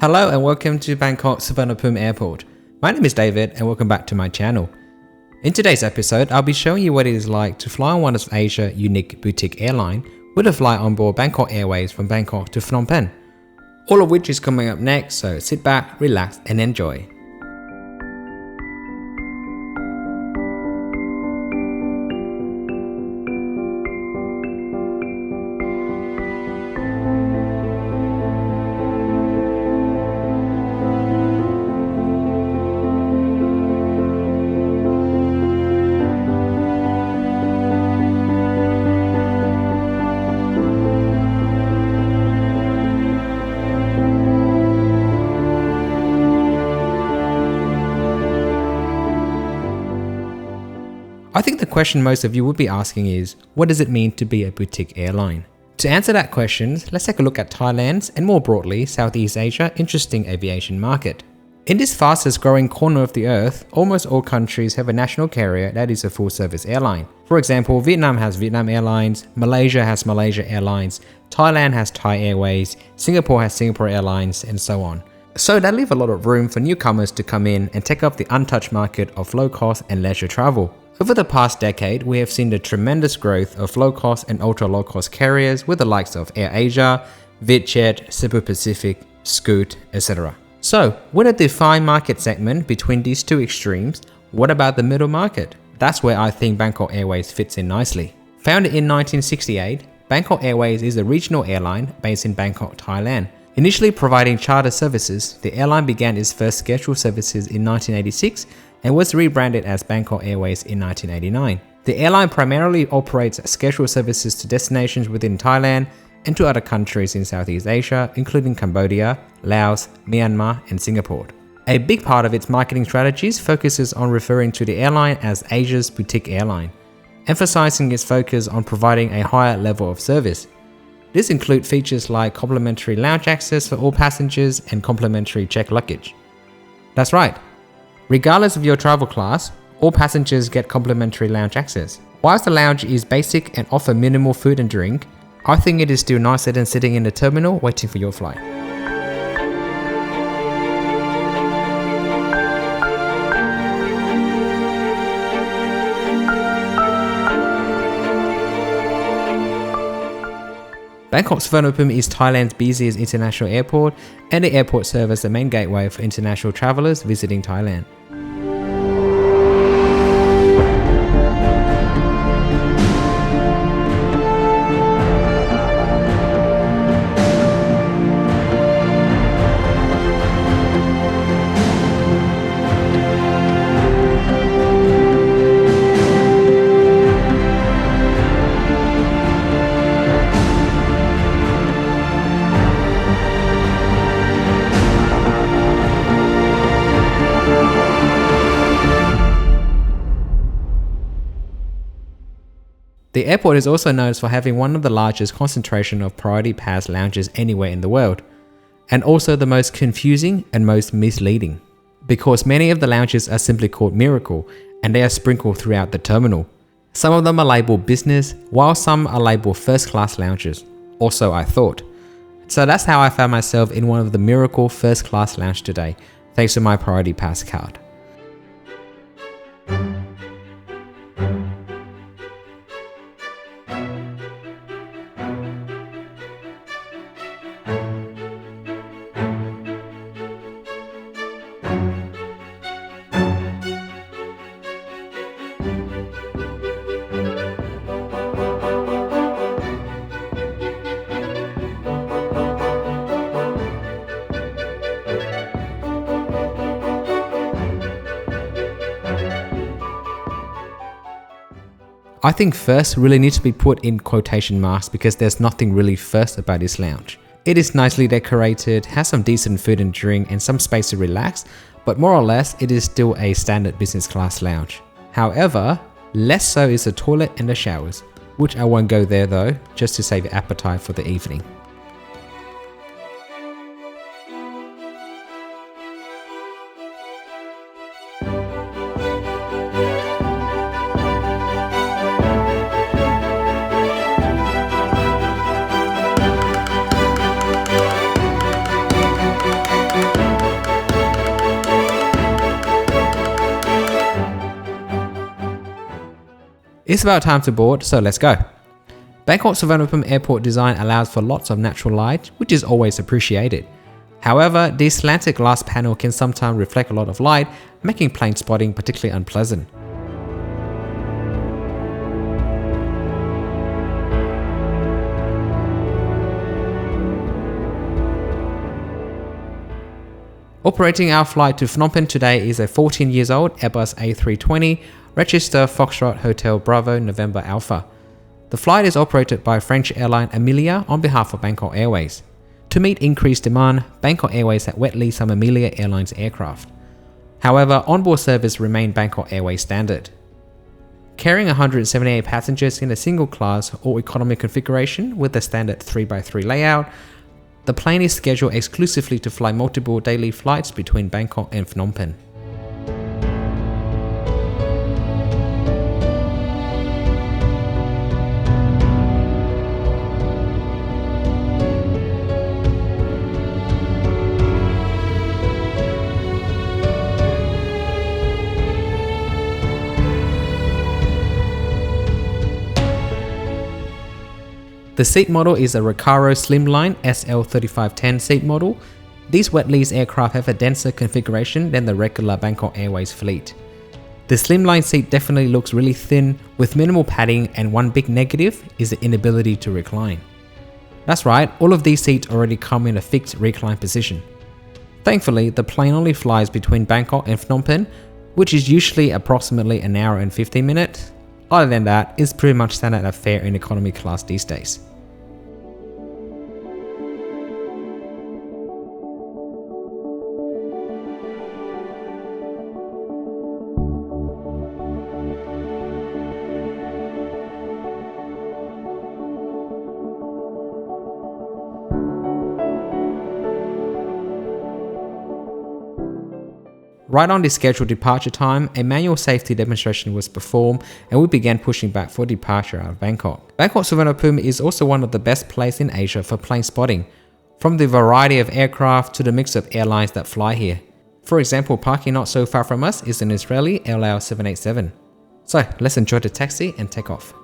Hello and welcome to Bangkok's Phnom Penh Airport. My name is David and welcome back to my channel. In today's episode, I'll be showing you what it is like to fly on one of Asia's unique boutique airline with a flight on board Bangkok Airways from Bangkok to Phnom Penh. All of which is coming up next, so sit back, relax and enjoy. I think the question most of you would be asking is, what does it mean to be a boutique airline? To answer that question, let's take a look at Thailand's and more broadly Southeast Asia's interesting aviation market. In this fastest growing corner of the earth, almost all countries have a national carrier that is a full service airline. For example, Vietnam has Vietnam Airlines, Malaysia has Malaysia Airlines, Thailand has Thai Airways, Singapore has Singapore Airlines, and so on. So that leaves a lot of room for newcomers to come in and take up the untouched market of low cost and leisure travel. Over the past decade, we have seen the tremendous growth of low-cost and ultra-low-cost carriers with the likes of AirAsia, Vietjet, Cebu Pacific, Scoot, etc. So, with a defined market segment between these two extremes, what about the middle market? That's where I think Bangkok Airways fits in nicely. Founded in 1968, Bangkok Airways is a regional airline based in Bangkok, Thailand. Initially providing charter services, the airline began its first scheduled services in 1986 and was rebranded as Bangkok Airways in 1989. The airline primarily operates scheduled services to destinations within Thailand and to other countries in Southeast Asia, including Cambodia, Laos, Myanmar, and Singapore. A big part of its marketing strategies focuses on referring to the airline as Asia's boutique airline, emphasizing its focus on providing a higher level of service. This includes features like complimentary lounge access for all passengers and complimentary checked luggage. That's right. Regardless of your travel class, all passengers get complimentary lounge access. Whilst the lounge is basic and offer minimal food and drink, I think it is still nicer than sitting in the terminal waiting for your flight. Bangkok's Phnom Penh is Thailand's busiest international airport, and the airport serves as the main gateway for international travelers visiting Thailand. The airport is also known for having one of the largest concentration of priority pass lounges anywhere in the world, and also the most confusing and most misleading, because many of the lounges are simply called Miracle and they are sprinkled throughout the terminal. Some of them are labeled business, while some are labeled first class lounges, also I thought. So that's how I found myself in one of the Miracle first class lounge today, thanks to my priority pass card. I think first really needs to be put in quotation marks because there's nothing really first about this lounge. It is nicely decorated, has some decent food and drink and some space to relax, but more or less it is still a standard business class lounge. However, less so is the toilet and the showers, which I won't go there though, just to save appetite for the evening. It's about time to board, so let's go. Bangkok Suvarnabhumi Airport design allows for lots of natural light, which is always appreciated. However, the slanted glass panel can sometimes reflect a lot of light, making plane spotting particularly unpleasant. Operating our flight to Phnom Penh today is a 14 years old Airbus A320, register Foxtrot Hotel Bravo November Alpha. The flight is operated by French airline Amelia on behalf of Bangkok Airways. To meet increased demand, Bangkok Airways had wet leased some Amelia Airlines aircraft. However, onboard service remained Bangkok Airways standard. Carrying 178 passengers in a single class or economy configuration with a standard 3x3 layout, the plane is scheduled exclusively to fly multiple daily flights between Bangkok and Phnom Penh. The seat model is a Recaro Slimline SL3510 seat model. These wet lease aircraft have a denser configuration than the regular Bangkok Airways fleet. The Slimline seat definitely looks really thin with minimal padding, and one big negative is the inability to recline. That's right, all of these seats already come in a fixed recline position. Thankfully, the plane only flies between Bangkok and Phnom Penh, which is usually approximately an hour and 15 minutes. Other than that, it's pretty much standard fare in economy class these days. Right on the scheduled departure time, a manual safety demonstration was performed and we began pushing back for departure out of Bangkok. Bangkok Suvarnabhumi is also one of the best places in Asia for plane spotting, from the variety of aircraft to the mix of airlines that fly here. For example, parking not so far from us is an Israeli LL787. So let's enjoy the taxi and take off.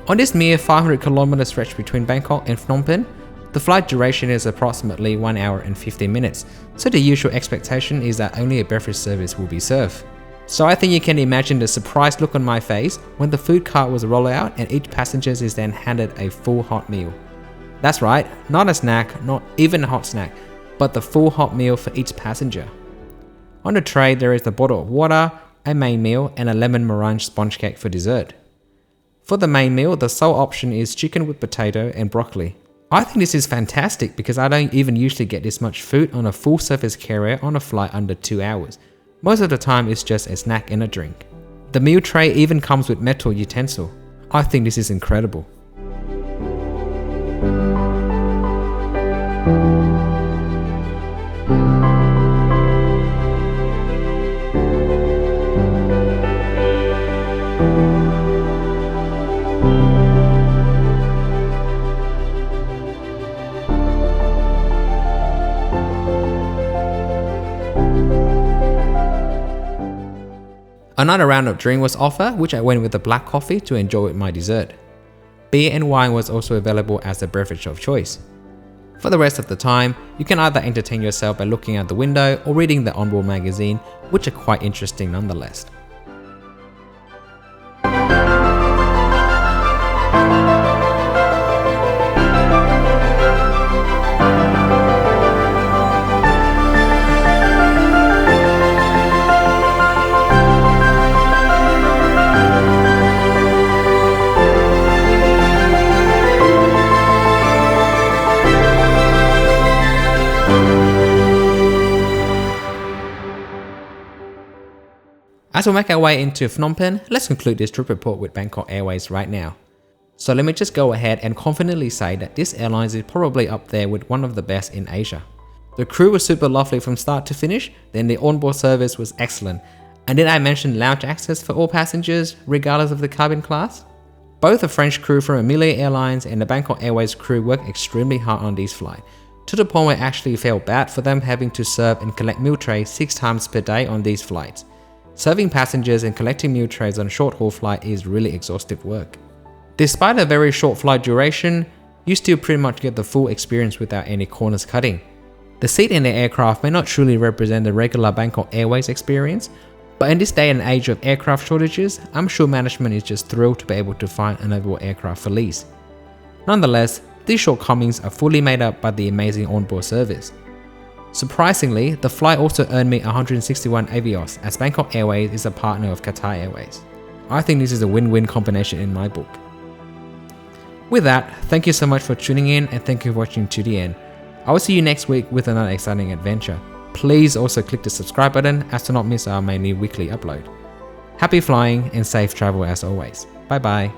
On this mere 500 km stretch between Bangkok and Phnom Penh, the flight duration is approximately 1 hour and 15 minutes, so the usual expectation is that only a beverage service will be served. So I think you can imagine the surprised look on my face when the food cart was rolled out and each passenger is then handed a full hot meal. That's right, not a snack, not even a hot snack, but the full hot meal for each passenger. On the tray there is a bottle of water, a main meal and a lemon meringue sponge cake for dessert. For the main meal, the sole option is chicken with potato and broccoli. I think this is fantastic because I don't even usually get this much food on a full service carrier on a flight under 2 hours. Most of the time it's just a snack and a drink. The meal tray even comes with metal utensil. I think this is incredible. Another round of drink was offered, which I went with a black coffee to enjoy with my dessert. Beer and wine was also available as the beverage of choice. For the rest of the time, you can either entertain yourself by looking out the window or reading the onboard magazine, which are quite interesting nonetheless. As we make our way into Phnom Penh, let's conclude this trip report with Bangkok Airways right now. So let me just go ahead and confidently say that this airline is probably up there with one of the best in Asia. The crew was super lovely from start to finish, then the onboard service was excellent. And did I mention lounge access for all passengers, regardless of the cabin class? Both the French crew from Amelia Airlines and the Bangkok Airways crew worked extremely hard on these flights, to the point where I actually felt bad for them having to serve and collect meal trays 6 times per day on these flights. Serving passengers and collecting meal trays on a short-haul flight is really exhaustive work. Despite a very short flight duration, you still pretty much get the full experience without any corners cutting. The seat in the aircraft may not truly represent the regular Bangkok Airways experience, but in this day and age of aircraft shortages, I'm sure management is just thrilled to be able to find an available aircraft for lease. Nonetheless, these shortcomings are fully made up by the amazing onboard service. Surprisingly, the flight also earned me 161 Avios, as Bangkok Airways is a partner of Qatar Airways. I think this is a win-win combination in my book. With that, thank you so much for tuning in and thank you for watching to the end. I will see you next week with another exciting adventure. Please also click the subscribe button as to not miss our new weekly upload. Happy flying and safe travel as always. Bye bye.